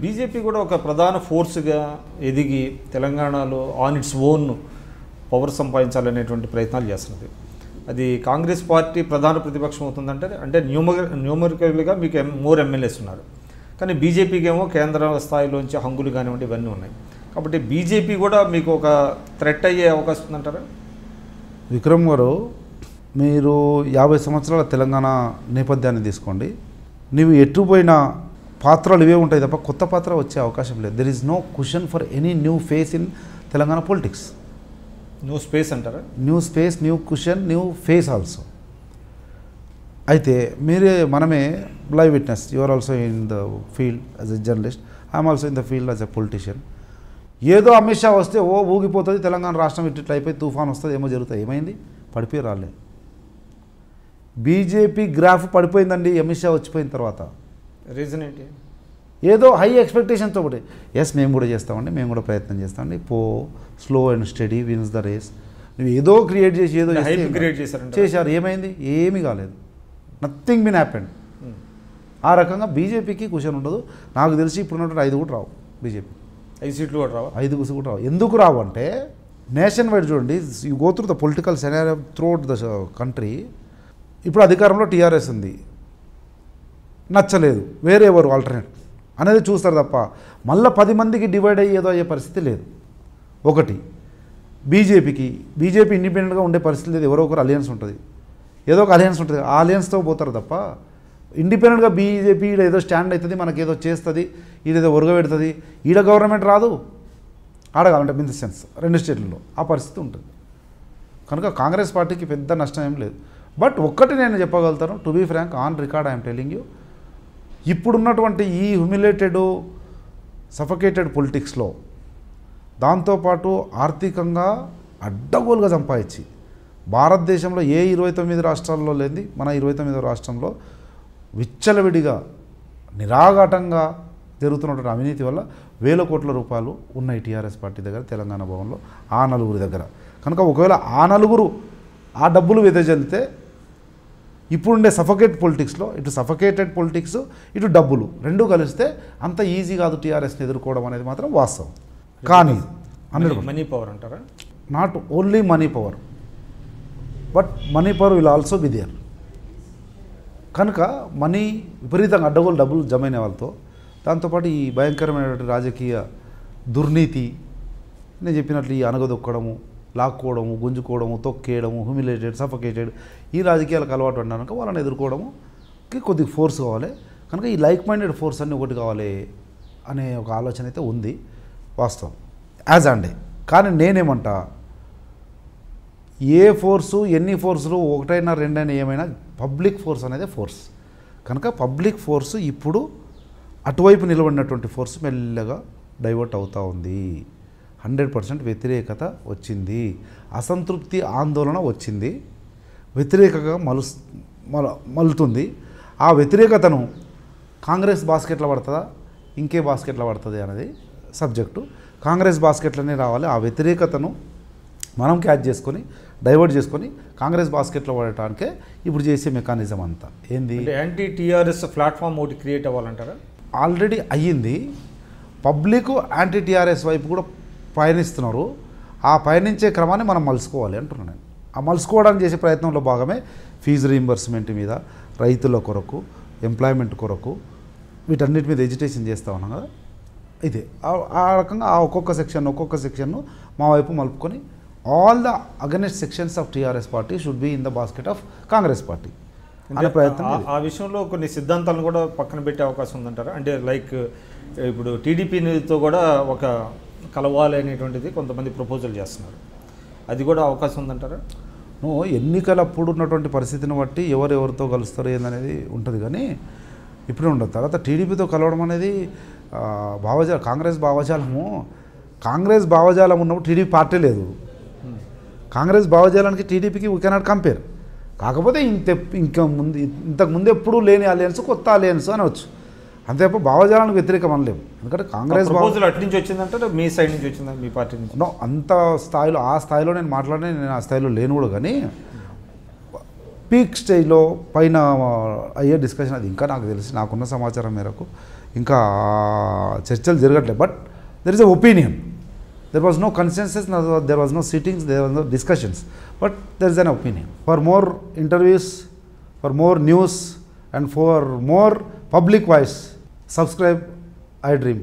BJP కూడా ఒక ప్రధాన ఫోర్స్గా ఎదిగి తెలంగాణలో ఆన్ ఇట్స్ ఓన్ పవర్ సంపాదించాలనేటువంటి ప్రయత్నాలు చేస్తున్నది. అది కాంగ్రెస్ పార్టీ ప్రధాన ప్రతిపక్షం అవుతుందంటే అంటే న్యూమరికల్గా మీకు మోర్ ఎమ్మెల్యేస్ ఉన్నారు, కానీ బీజేపీకి ఏమో కేంద్ర స్థాయిలోంచి హంగులు కానివ్వండి ఇవన్నీ ఉన్నాయి. కాబట్టి బీజేపీ కూడా మీకు ఒక థ్రెట్ అయ్యే అవకాశం ఉందంటారా? విక్రమ్ గారు, మీరు 50 సంవత్సరాల తెలంగాణ నేపథ్యాన్ని తీసుకోండి. నీవు ఎట్టుపోయినా పాత్రలు ఇవే ఉంటాయి తప్ప కొత్త పాత్ర వచ్చే అవకాశం లేదు. There is no question for any new face in Telangana politics. New space అంటారా? New space, new question, new face also. అయితే మనమే live witness. You are also in the field as a journalist, I'm also in the field as a politician. ఏదో అమిత్ షా వస్తే ఊగిపోతుంది తెలంగాణ రాష్ట్రం, ఇట్లా అయిపోయి తుఫాన్ వస్తుంది, ఏమో జరుగుతుంది. ఏమైంది? పడిపోయి రాలే. బీజేపీ గ్రాఫ్ పడిపోయిందండి అమిత్ షా వచ్చిపోయిన తర్వాత. రీజన్ ఏంటి? ఏదో హై ఎక్స్పెక్టేషన్తో ఒకటి, ఎస్ మేము కూడా చేస్తామండి, మేము కూడా ప్రయత్నం చేస్తామండి, slow and steady wins the race. నువ్వు ఏదో క్రియేట్ చేసి ఏదో చేశారు, ఏమైంది? ఏమీ కాలేదు. Nothing been happened. ఆ రకంగా బీజేపీకి క్వశ్చన్ ఉండదు. నాకు తెలిసి ఇప్పుడున్నటువంటి 5 కూడా రావు బీజేపీ. 5 సీట్లు కూడా రావు. 5 కూడా రావు. ఎందుకు రావు అంటే నేషన్ వైడ్ చూడండి, you go through the political scenario throughout the country. ఇప్పుడు అధికారంలో టీఆర్ఎస్ ఉంది, నచ్చలేదు, వేరే ఎవరు ఆల్టర్నేట్ అనేది చూస్తారు తప్ప మళ్ళీ 10 మందికి డివైడ్ అయ్యి ఏదో అయ్యే పరిస్థితి లేదు. ఒకటి బీజేపీ ఇండిపెండెంట్గా ఉండే పరిస్థితి లేదు. ఎవరో ఒకరు అలయన్స్ ఉంటుంది, ఏదో ఒక అలయన్స్ ఉంటుంది, ఆ అలయన్స్తో పోతారు తప్ప ఇండిపెండెంట్గా బీజేపీ ఏదో స్టాండ్ అవుతుంది, మనకేదో చేస్తుంది, ఈడేదో ఒరగబెడుతుంది, ఈడ గవర్నమెంట్ రాదు, ఆడ కావాలంటే ఇన్ ది సెన్స్ 2 స్టేట్లలో ఆ పరిస్థితి ఉంటుంది. కనుక కాంగ్రెస్ పార్టీకి పెద్ద నష్టం ఏం లేదు. బట్ ఒక్కటి నేను చెప్పగలుగుతాను, to be frank, on record I'm telling you, ఇప్పుడున్నటువంటి ఈ హ్యూమిలేటెడ్ సఫకేటెడ్ పొలిటిక్స్లో దాంతోపాటు ఆర్థికంగా అడ్డగోలుగా సంపాదించి భారతదేశంలో ఏ 29 రాష్ట్రాల్లో లేని మన 29వ రాష్ట్రంలో విచ్చలవిడిగా నిరాఘాటంగా జరుగుతున్నటువంటి అవినీతి వల్ల వేల కోట్ల రూపాయలు ఉన్నాయి టీఆర్ఎస్ పార్టీ దగ్గర, తెలంగాణ భవన్లో ఆ నలుగురి దగ్గర. కనుక ఒకవేళ ఆ నలుగురు ఆ డబ్బులు వెదజల్లితే ఇప్పుడుండే సఫకేట్ పొలిటిక్స్లో ఇటు సఫకేటెడ్ పొలిటిక్స్, ఇటు డబ్బులు రెండూ కలిస్తే అంత ఈజీ కాదు టీఆర్ఎస్ని ఎదుర్కోవడం అనేది మాత్రం వాస్తవం. కానీ మనీ పవర్ అంటారా? Not only money power, but money power will also be there. కనుక మనీ విపరీతంగా అడ్డగోలు డబ్బులు జమైన వాళ్ళతో, దాంతోపాటు ఈ భయంకరమైనటువంటి రాజకీయ దుర్నీతి, నేను చెప్పినట్లు ఈ అనగదొక్కడము, లాక్కోవడము, గుంజుకోవడము, తొక్కేయడము, హ్యూమిలేటెడ్, సఫకేటెడ్ ఈ రాజకీయాలకు అలవాటు ఉన్నాక వాళ్ళని ఎదుర్కోవడంకి కొద్దిగా ఫోర్స్ కావాలి. కనుక ఈ లైక్ మైండెడ్ ఫోర్స్ అన్నీ ఒకటి కావాలి అనే ఒక ఆలోచన అయితే ఉంది, వాస్తవం యాజ్ అండే. కానీ నేనేమంటా, ఏ ఫోర్సు ఎన్ని ఫోర్సులు ఒకటైనా రెండైనా ఏమైనా పబ్లిక్ ఫోర్స్ అనేది ఫోర్స్. కనుక పబ్లిక్ ఫోర్స్ ఇప్పుడు అటువైపు నిలబడినటువంటి ఫోర్స్ మెల్లగా డైవర్ట్ అవుతూ ఉంది. 100% వ్యతిరేకత వచ్చింది, అసంతృప్తి ఆందోళన వచ్చింది, వ్యతిరేకంగా మలుతుంది. ఆ వ్యతిరేకతను కాంగ్రెస్ బాస్కెట్లో పడుతుందా, ఇంకే బాస్కెట్లో పడుతుంది అనేది సబ్జెక్టు. కాంగ్రెస్ బాస్కెట్లోనే రావాలి. ఆ వ్యతిరేకతను మనం క్యాచ్ చేసుకొని డైవర్ట్ చేసుకొని కాంగ్రెస్ బాస్కెట్లో పడటానికే ఇప్పుడు చేసే మెకానిజం అంతా ఏంది, యాంటీ టీఆర్ఎస్ ప్లాట్ఫామ్ ఒకటి క్రియేట్ అవ్వాలంటారా? ఆల్రెడీ అయ్యింది. పబ్లిక్ యాంటీ టీఆర్ఎస్ వైపు కూడా పయనిస్తున్నారు. ఆ పయనించే క్రమాన్ని మనం మలుసుకోవాలి అంటున్నాను నేను. ఆ మలుసుకోవడానికి చేసే ప్రయత్నంలో భాగమే ఫీజు రీయింబర్స్మెంట్ మీద, రైతుల కొరకు, ఎంప్లాయ్మెంట్ కొరకు, వీటన్నిటి మీద ఎడ్యుకేషన్ చేస్తూ ఉన్నాం కదా. ఇదే ఆ రకంగా ఆ ఒక్కొక్క సెక్షన్ను మా వైపు మలుపుకొని all the against sections of TRS party should be in the basket of Congress party అనే ప్రయత్నం. ఆ విషయంలో కొన్ని సిద్ధాంతాలను కూడా పక్కన పెట్టే అవకాశం ఉందంటారా? అంటే లైక్ ఇప్పుడు టీడీపీతో కూడా ఒక కలవాలి అనేటువంటిది కొంతమంది ప్రపోజల్ చేస్తున్నారు, అది కూడా అవకాశం ఉందంటారా? ఎన్నికలప్పుడు ఉన్నటువంటి పరిస్థితిని బట్టి ఎవరెవరితో కలుస్తారు ఏందనేది ఉంటుంది, కానీ ఇప్పుడే ఉండదు. తర్వాత టీడీపీతో కలవడం అనేది కాంగ్రెస్ భావజాలం ఉన్నప్పుడు టీడీపీ పార్టీ లేదు. కాంగ్రెస్ భావజాలానికి టీడీపీకి వీ కెనాట్ కంపేర్. కాకపోతే ఇంతకుముందు ఎప్పుడూ లేని అలయన్స్ కొత్త అలయన్స్ అనవచ్చు, అంతే తప్ప భావజాలానికి వ్యతిరేకం అనలేము. ఎందుకంటే కాంగ్రెస్ అటు నుంచి వచ్చిందంటే మీ సైడ్ నుంచి వచ్చిందా, మీ పార్టీ నుంచి? అంత స్థాయిలో ఆ స్థాయిలో నేను మాట్లాడిన, నేను ఆ స్థాయిలో లేను కూడా. కానీ పీక్ స్టేజ్లో పైన అయ్యే డిస్కషన్ అది ఇంకా నాకు తెలిసి నాకున్న సమాచారం మేరకు ఇంకా చర్చలు జరగట్లేదు. But there is a opinion, there was no consensus, there was no sittings, there was no discussions, but there is an opinion. For more interviews, for more news and for more public voice, subscribe iDream.